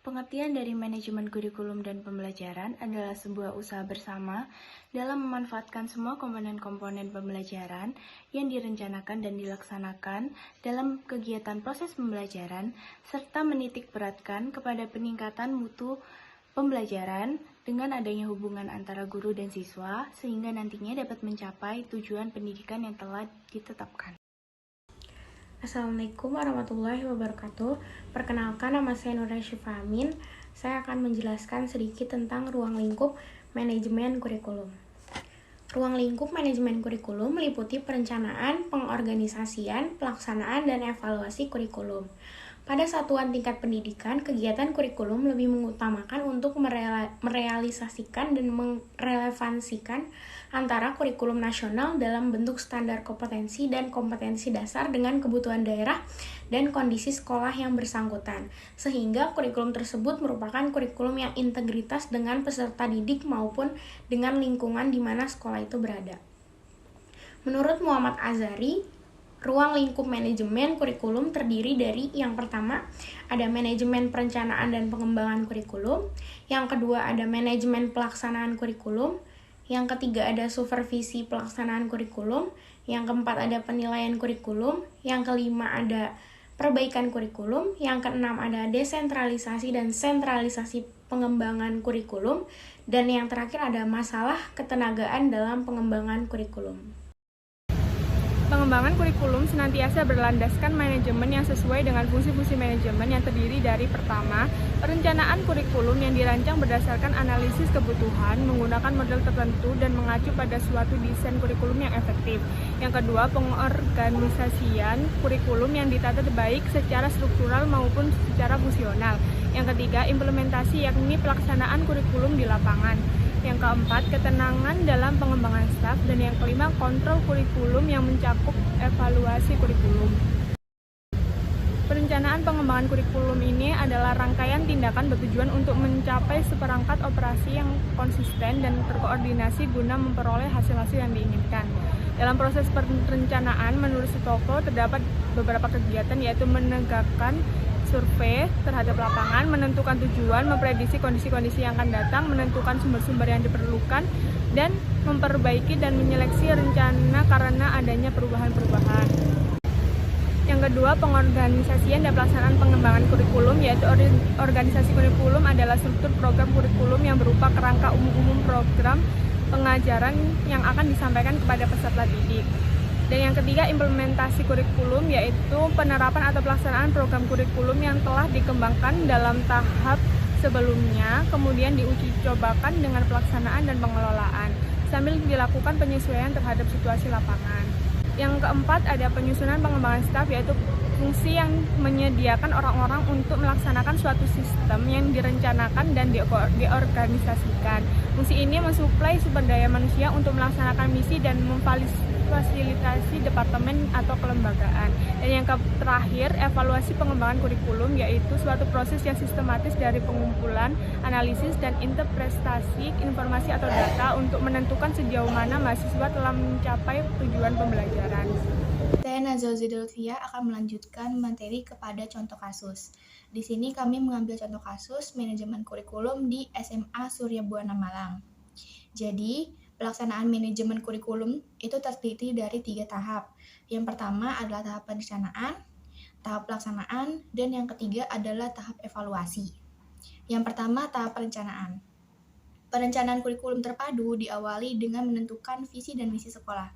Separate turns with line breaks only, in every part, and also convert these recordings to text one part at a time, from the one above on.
Pengertian dari manajemen kurikulum dan pembelajaran adalah sebuah usaha bersama dalam memanfaatkan semua komponen-komponen pembelajaran yang direncanakan dan dilaksanakan dalam kegiatan proses pembelajaran, serta menitik beratkan kepada peningkatan mutu pembelajaran dengan adanya hubungan antara guru dan siswa, sehingga nantinya dapat mencapai tujuan pendidikan yang telah ditetapkan.
Assalamualaikum warahmatullahi wabarakatuh. Perkenalkan, nama saya Nuraya Syifa Amin. Saya akan menjelaskan sedikit tentang ruang lingkup manajemen kurikulum. Ruang lingkup manajemen kurikulum meliputi perencanaan, pengorganisasian, pelaksanaan, dan evaluasi kurikulum. Pada satuan tingkat pendidikan, kegiatan kurikulum lebih mengutamakan untuk merealisasikan dan merelevansikan antara kurikulum nasional dalam bentuk standar kompetensi dan kompetensi dasar dengan kebutuhan daerah dan kondisi sekolah yang bersangkutan, sehingga kurikulum tersebut merupakan kurikulum yang integritas dengan peserta didik maupun dengan lingkungan di mana sekolah itu berada. Menurut Muhammad Azhari, ruang lingkup manajemen kurikulum terdiri dari yang pertama, ada manajemen perencanaan dan pengembangan kurikulum, yang kedua ada manajemen pelaksanaan kurikulum, yang ketiga ada supervisi pelaksanaan kurikulum, yang keempat ada penilaian kurikulum, yang kelima ada perbaikan kurikulum, yang keenam ada desentralisasi dan sentralisasi pengembangan kurikulum, dan yang terakhir ada masalah ketenagaan dalam pengembangan kurikulum.
Pengembangan kurikulum senantiasa berlandaskan manajemen yang sesuai dengan fungsi-fungsi manajemen yang terdiri dari pertama, perencanaan kurikulum yang dirancang berdasarkan analisis kebutuhan, menggunakan model tertentu dan mengacu pada suatu desain kurikulum yang efektif. Yang kedua, pengorganisasian kurikulum yang ditata baik secara struktural maupun secara fungsional. Yang ketiga, implementasi yakni pelaksanaan kurikulum di lapangan. Yang keempat, ketenangan dalam pengembangan staf, dan yang kelima, kontrol kurikulum yang mencakup evaluasi kurikulum. Perencanaan pengembangan kurikulum ini adalah rangkaian tindakan bertujuan untuk mencapai seperangkat operasi yang konsisten dan terkoordinasi guna memperoleh hasil-hasil yang diinginkan. Dalam proses perencanaan, menurut Stokoe terdapat beberapa kegiatan, yaitu menegakkan survei terhadap lapangan, menentukan tujuan, memprediksi kondisi-kondisi yang akan datang, menentukan sumber-sumber yang diperlukan, dan memperbaiki dan menyeleksi rencana karena adanya perubahan-perubahan. Yang kedua, pengorganisasian dan pelaksanaan pengembangan kurikulum, yaitu organisasi kurikulum adalah struktur program kurikulum yang berupa kerangka umum-umum program pengajaran yang akan disampaikan kepada peserta didik. Dan yang ketiga, implementasi kurikulum, yaitu penerapan atau pelaksanaan program kurikulum yang telah dikembangkan dalam tahap sebelumnya, kemudian diuji cobakan dengan pelaksanaan dan pengelolaan, sambil dilakukan penyesuaian terhadap situasi lapangan. Yang keempat, ada penyusunan pengembangan staf, yaitu fungsi yang menyediakan orang-orang untuk melaksanakan suatu sistem yang direncanakan dan diorganisasikan. Fungsi ini mensuplai sumber daya manusia untuk melaksanakan misi dan memfasilitasi departemen atau kelembagaan. Dan yang terakhir, evaluasi pengembangan kurikulum, yaitu suatu proses yang sistematis dari pengumpulan, analisis, dan interpretasi informasi atau data untuk menentukan sejauh mana mahasiswa telah mencapai tujuan pembelajaran.
Saya Nazwa Zidulfia akan melanjutkan materi kepada contoh kasus. Di sini kami mengambil contoh kasus manajemen kurikulum di SMA Surya Buana Malang. Jadi, pelaksanaan manajemen kurikulum itu terdiri dari 3 tahap. Yang pertama adalah tahap perencanaan, tahap pelaksanaan, dan yang ketiga adalah tahap evaluasi. Yang pertama, tahap perencanaan. Perencanaan kurikulum terpadu diawali dengan menentukan visi dan misi sekolah.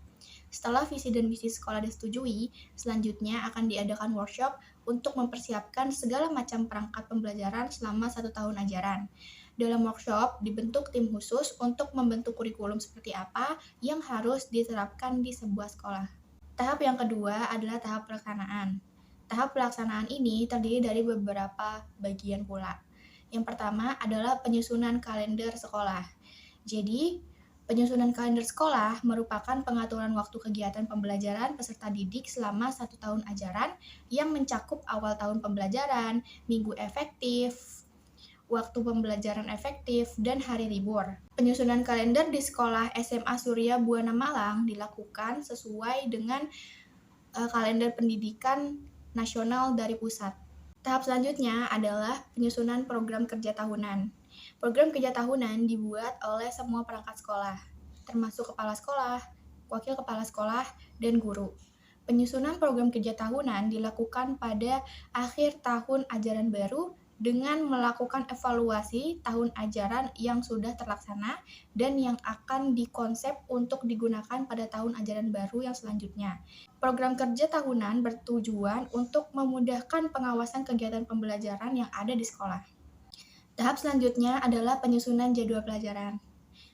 Setelah visi dan misi sekolah disetujui, selanjutnya akan diadakan workshop untuk mempersiapkan segala macam perangkat pembelajaran selama 1 tahun ajaran. Dalam workshop, dibentuk tim khusus untuk membentuk kurikulum seperti apa yang harus diterapkan di sebuah sekolah. Tahap yang kedua adalah tahap pelaksanaan. Tahap pelaksanaan ini terdiri dari beberapa bagian pula. Yang pertama adalah penyusunan kalender sekolah. Jadi, penyusunan kalender sekolah merupakan pengaturan waktu kegiatan pembelajaran peserta didik selama 1 tahun ajaran yang mencakup awal tahun pembelajaran, minggu efektif, waktu pembelajaran efektif, dan hari libur. Penyusunan kalender di sekolah SMA Surya Buana Malang dilakukan sesuai dengan kalender pendidikan nasional dari pusat. Tahap selanjutnya adalah penyusunan program kerja tahunan. Program kerja tahunan dibuat oleh semua perangkat sekolah, termasuk kepala sekolah, wakil kepala sekolah, dan guru. Penyusunan program kerja tahunan dilakukan pada akhir tahun ajaran baru dengan melakukan evaluasi tahun ajaran yang sudah terlaksana dan yang akan dikonsep untuk digunakan pada tahun ajaran baru yang selanjutnya. Program kerja tahunan bertujuan untuk memudahkan pengawasan kegiatan pembelajaran yang ada di sekolah. Tahap selanjutnya adalah penyusunan jadwal pelajaran.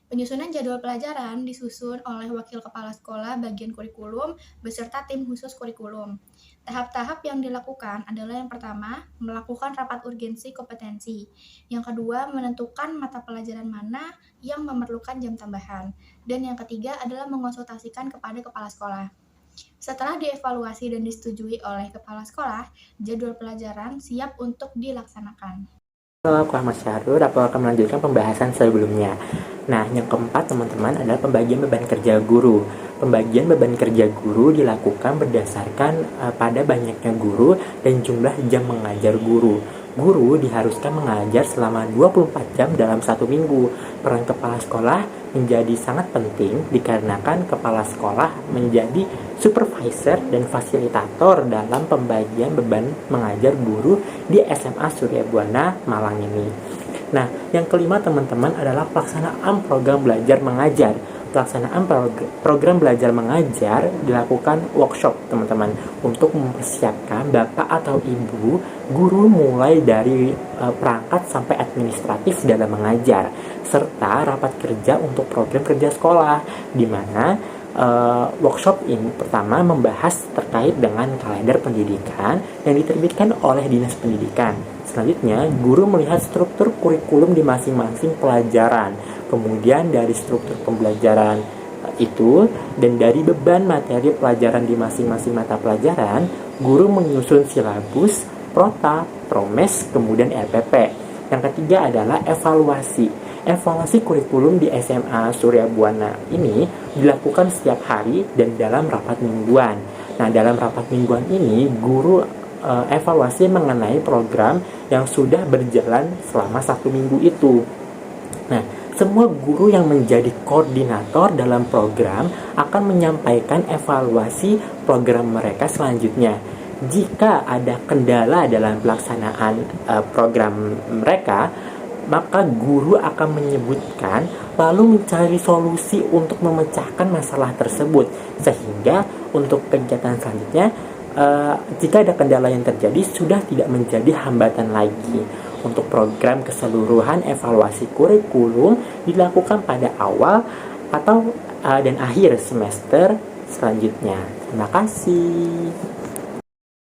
Penyusunan jadwal pelajaran disusun oleh wakil kepala sekolah bagian kurikulum beserta tim khusus kurikulum. Tahap-tahap yang dilakukan adalah yang pertama, melakukan rapat urgensi kompetensi. Yang kedua, menentukan mata pelajaran mana yang memerlukan jam tambahan. Dan yang ketiga adalah mengonsultasikan kepada kepala sekolah. Setelah dievaluasi dan disetujui oleh kepala sekolah, jadwal pelajaran siap untuk dilaksanakan.
Halo, aku Ahmad Syahrul. Aku akan melanjutkan pembahasan sebelumnya. Nah, yang keempat teman-teman adalah pembagian beban kerja guru. Pembagian beban kerja guru dilakukan berdasarkan pada banyaknya guru dan jumlah jam mengajar guru. Guru diharuskan mengajar selama 24 jam dalam satu minggu. Peran kepala sekolah menjadi sangat penting dikarenakan kepala sekolah menjadi supervisor dan fasilitator dalam pembagian beban mengajar guru di SMA Surya Buana Malang ini. Nah, yang kelima teman-teman adalah pelaksanaan program belajar mengajar. Pelaksanaan program belajar mengajar dilakukan workshop teman-teman untuk mempersiapkan bapak atau ibu guru mulai dari perangkat sampai administratif dalam mengajar, serta rapat kerja untuk program kerja sekolah, di mana workshop ini pertama membahas terkait dengan kalender pendidikan yang diterbitkan oleh Dinas Pendidikan. Selanjutnya, guru melihat struktur kurikulum di masing-masing pelajaran. Kemudian dari struktur pembelajaran itu dan dari beban materi pelajaran di masing-masing mata pelajaran, guru menyusun silabus, prota, promes, kemudian RPP. Yang ketiga adalah evaluasi. Evaluasi kurikulum di SMA Surya Buana ini dilakukan setiap hari dan dalam rapat mingguan. Nah, dalam rapat mingguan ini, guru evaluasi mengenai program yang sudah berjalan selama 1 minggu itu. Nah, semua guru yang menjadi koordinator dalam program akan menyampaikan evaluasi program mereka selanjutnya. Jika ada kendala dalam pelaksanaan program mereka, maka guru akan menyebutkan lalu mencari solusi untuk memecahkan masalah tersebut, sehingga untuk kegiatan selanjutnya jika ada kendala yang terjadi sudah tidak menjadi hambatan lagi. Untuk program keseluruhan evaluasi kurikulum dilakukan pada awal atau dan akhir semester selanjutnya. Terima kasih.